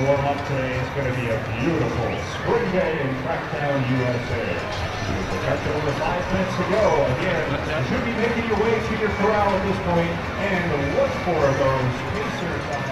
warm up today. It's going to be a beautiful spring day in Cracktown, USA. With the just over 5 minutes to go, again, you should be making your way to your corral at this point and look for those pacer signs.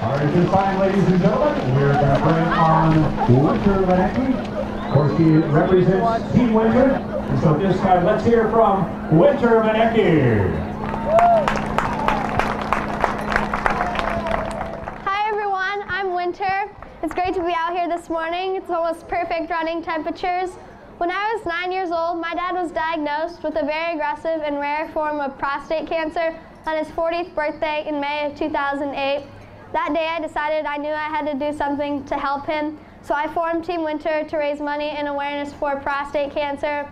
All right, this time, ladies and gentlemen, we're going to bring on Winter Vinecki. Of course, he represents Team Winter. And so this time, let's hear from Winter Vinecki. Hi, everyone. I'm Winter. It's great to be out here this morning. It's almost perfect running temperatures. When I was 9 years old, my dad was diagnosed with a very aggressive and rare form of prostate cancer on his 40th birthday in May of 2008. That day I decided I knew I had to do something to help him, so I formed Team Winter to raise money and awareness for prostate cancer.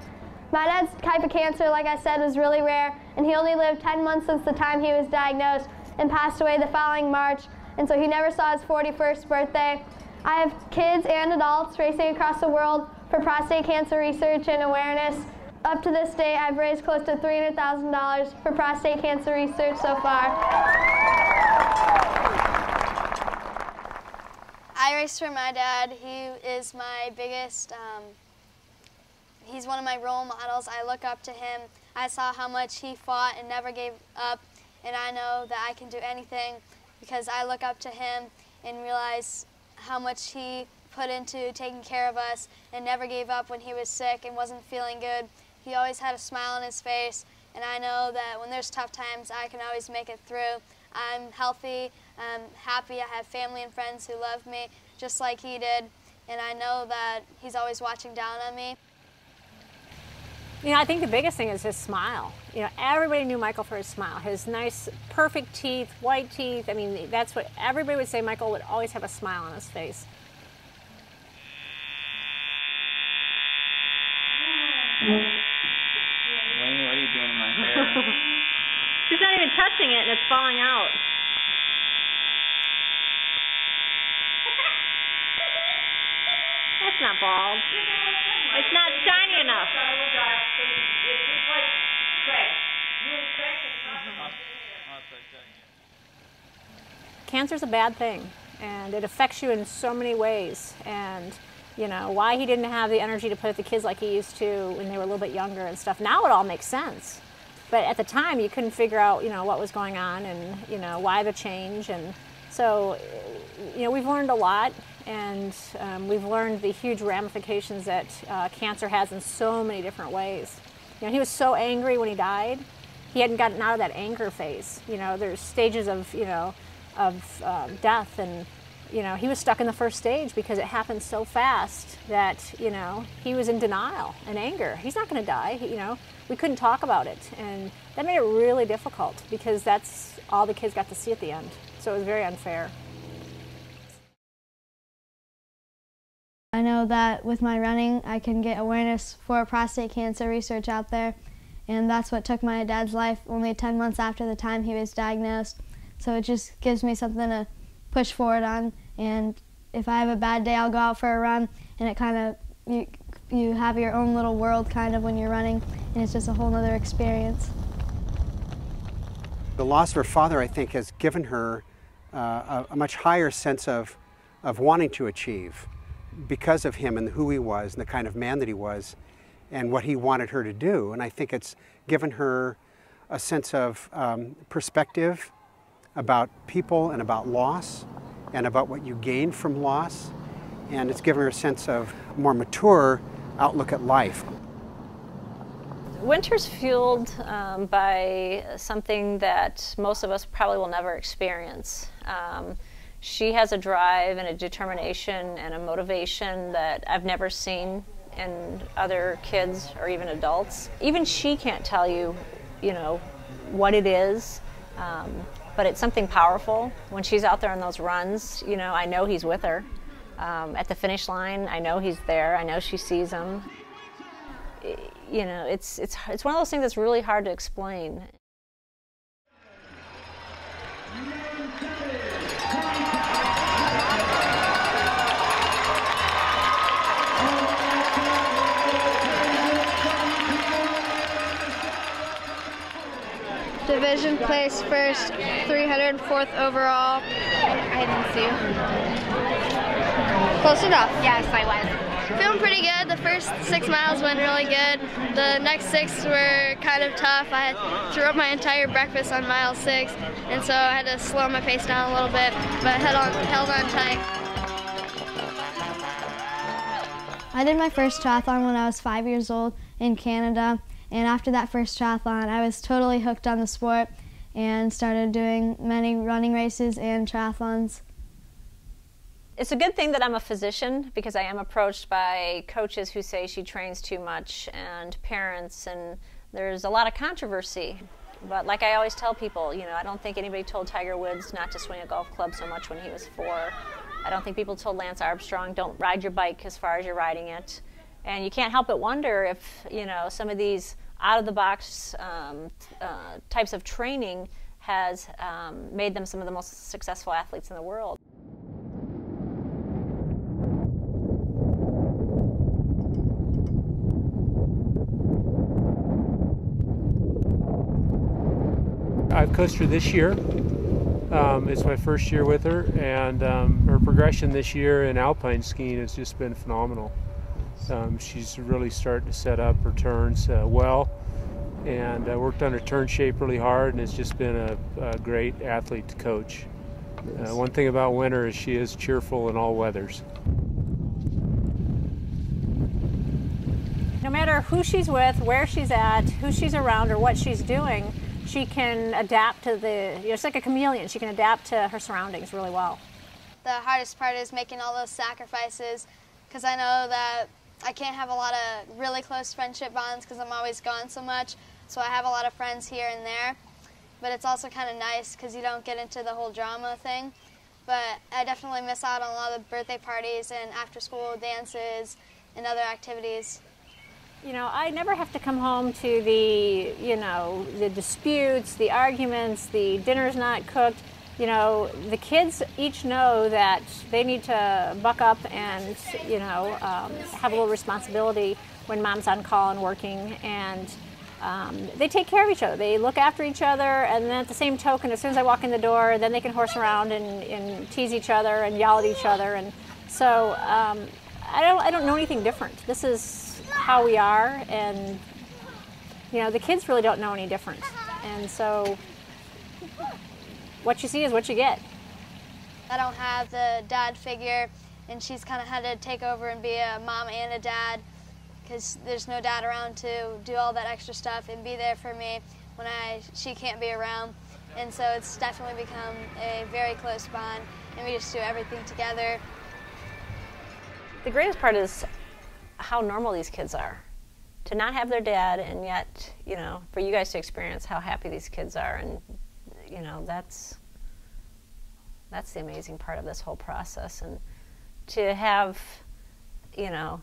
My dad's type of cancer, like I said, was really rare, and he only lived 10 months since the time he was diagnosed and passed away the following March, and so he never saw his 41st birthday. I have kids and adults racing across the world for prostate cancer research and awareness. Up to this day, I've raised close to $300,000 for prostate cancer research so far. I race for my dad. He is my biggest, he's one of my role models. I look up to him. I saw how much he fought and never gave up, and I know that I can do anything because I look up to him and realize how much he put into taking care of us and never gave up when he was sick and wasn't feeling good. He always had a smile on his face, and I know that when there's tough times, I can always make it through. I'm healthy, I'm happy, I have family and friends who love me just like he did, and I know that he's always watching down on me. You know, I think the biggest thing is his smile. You know, everybody knew Michael for his smile, his nice, perfect teeth, white teeth. I mean, that's what everybody would say. Michael would always have a smile on his face. Lainey, what are you doing in my hair? She's not even touching it and it's falling out. That's not bald. It's not shiny enough. Cancer's a bad thing, and it affects you in so many ways. And you know, why he didn't have the energy to play with the kids like he used to when they were a little bit younger and stuff. Now it all makes sense. But at the time, you couldn't figure out, you know, what was going on and, you know, why the change. And so, you know, we've learned a lot, and we've learned the huge ramifications that cancer has in so many different ways. You know, he was so angry when he died. He hadn't gotten out of that anger phase. You know, there's stages of, you know, of death, and you know, he was stuck in the first stage because it happened so fast that, you know, he was in denial and anger. He's not going to die. You know, we couldn't talk about it, and that made it really difficult because that's all the kids got to see at the end. So it was very unfair. I know that with my running, I can get awareness for prostate cancer research out there, and that's what took my dad's life only 10 months after the time he was diagnosed. So it just gives me something to push forward on, and if I have a bad day, I'll go out for a run, and it kind of, you have your own little world kind of when you're running, and it's just a whole other experience. The loss of her father, I think, has given her a much higher sense of wanting to achieve because of him and who he was and the kind of man that he was and what he wanted her to do. And I think it's given her a sense of perspective about people and about loss, and about what you gain from loss. And it's given her a sense of more mature outlook at life. Winter's fueled by something that most of us probably will never experience. She has a drive and a determination and a motivation that I've never seen in other kids or even adults. Even she can't tell you, what it is, but it's something powerful. When she's out there on those runs, I know he's with her. At the finish line, I know he's there. I know she sees him. It's one of those things that's really hard to explain. Division place first, 304th overall. I didn't see you. Close enough. Yes, I was. Feeling pretty good. The first 6 miles went really good. The next 6 were kind of tough. I threw up my entire breakfast on mile 6, and so I had to slow my pace down a little bit, but held on tight. I did my first triathlon when I was 5 years old in Canada, and after that first triathlon, I was totally hooked on the sport and started doing many running races and triathlons. It's a good thing that I'm a physician, because I am approached by coaches who say she trains too much, and parents, and there's a lot of controversy. But like I always tell people, I don't think anybody told Tiger Woods not to swing a golf club so much when he was 4. I don't think people told Lance Armstrong, don't ride your bike as far as you're riding it. And you can't help but wonder if, some of these out-of-the-box types of training has made them some of the most successful athletes in the world. I've coached her this year. It's my first year with her, and her progression this year in alpine skiing has just been phenomenal. She's really starting to set up her turns well, and worked on her turn shape really hard, and it's just been a great athlete to coach. One thing about Winter is she is cheerful in all weathers. No matter who she's with, where she's at, who she's around, or what she's doing, she can adapt to it's like a chameleon. She can adapt to her surroundings really well. The hardest part is making all those sacrifices, because I know that I can't have a lot of really close friendship bonds because I'm always gone so much. So I have a lot of friends here and there, but it's also kind of nice because you don't get into the whole drama thing. But I definitely miss out on a lot of birthday parties and after-school dances and other activities. I never have to come home to the disputes, the arguments, the dinner's not cooked. The kids each know that they need to buck up and, have a little responsibility when mom's on call and working, and they take care of each other. They look after each other, and then at the same token, as soon as I walk in the door, then they can horse around and tease each other and yell at each other. And so I don't know anything different. This is how we are, and the kids really don't know any different. And so what you see is what you get. I don't have the dad figure, and she's kind of had to take over and be a mom and a dad, because there's no dad around to do all that extra stuff and be there for me when she can't be around. And so it's definitely become a very close bond, and we just do everything together. The greatest part is how normal these kids are. To not have their dad, and yet, for you guys to experience how happy these kids are, and that's the amazing part of this whole process. And to have,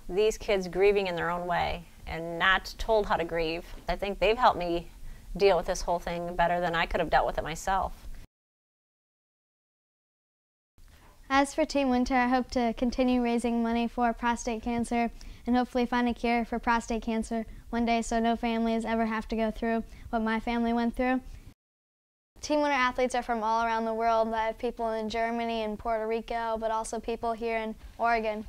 these kids grieving in their own way and not told how to grieve, I think they've helped me deal with this whole thing better than I could have dealt with it myself. As for Team Winter, I hope to continue raising money for prostate cancer and hopefully find a cure for prostate cancer one day so no families ever have to go through what my family went through. Team Winter athletes are from all around the world. I have people in Germany and Puerto Rico, but also people here in Oregon.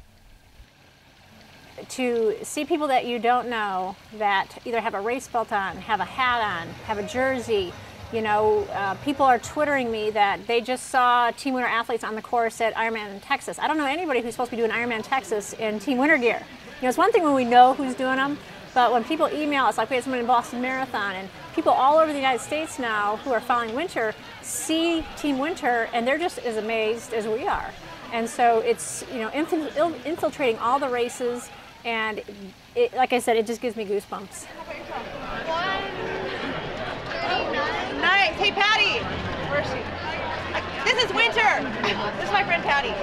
To see people that you don't know that either have a race belt on, have a hat on, have a jersey, You know, people are twittering me that they just saw Team Winter athletes on the course at Ironman in Texas. I don't know anybody who's supposed to be doing Ironman Texas in Team Winter gear. You know, it's one thing when we know who's doing them, but when people email us, like we had someone in Boston Marathon, and people all over the United States now who are following Winter see Team Winter, and they're just as amazed as we are. And so it's, you know, infiltrating all the races, and it, like I said, it just gives me goosebumps. Nice. Hey, Patty. Where's she? This is Winter. This is my friend Patty.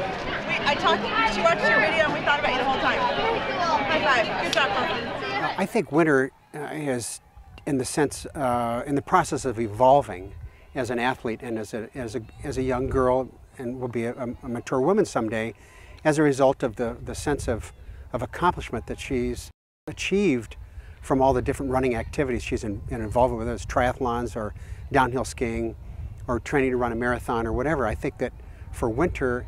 She watched your video and we thought about you the whole time. High five. Good job, Mom. I think Winter is, in the process of evolving as an athlete and as a young girl, and will be a mature woman someday, as a result of the sense of accomplishment that she's achieved from all the different running activities she's involved with, whether it's triathlons or downhill skiing or training to run a marathon or whatever. I think that for Winter,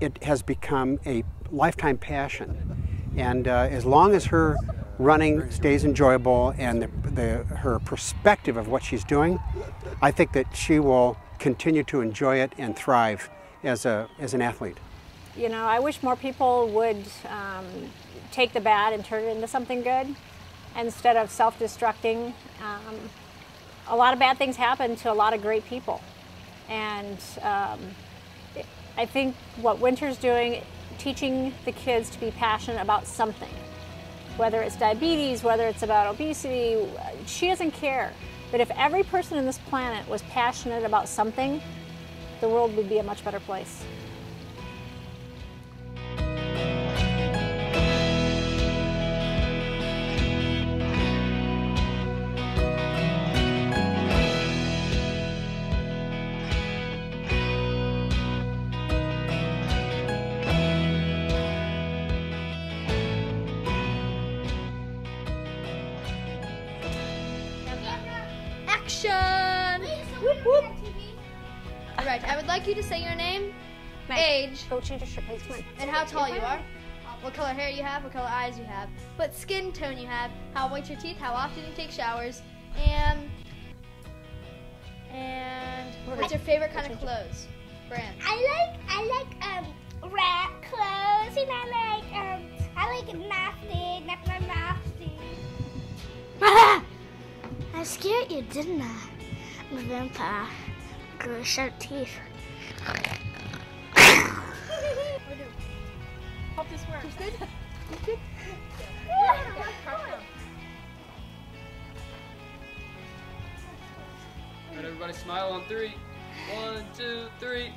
it has become a lifetime passion. And as long as her running stays enjoyable and her perspective of what she's doing, I think that she will continue to enjoy it and thrive as an athlete. You know, I wish more people would take the bad and turn it into something good instead of self-destructing. A lot of bad things happen to a lot of great people. And I think what Winter's doing, teaching the kids to be passionate about something, whether it's diabetes, whether it's about obesity, she doesn't care. But if every person on this planet was passionate about something, the world would be a much better place. Action! Whoop, whoop. All right, I would like you to say your name, age, Go change your shirt, please. Come on. and how tall you are, what color hair you have, what color eyes you have, what skin tone you have, how white your teeth, how often you take showers, and what's your favorite kind of clothes, brand? I like rat clothes, and I like nasty, not nasty. I scared you, didn't I? I'm a vampire. With sharp teeth. Hope this works. Good? Alright, everybody smile on 3. 1, 2, 3.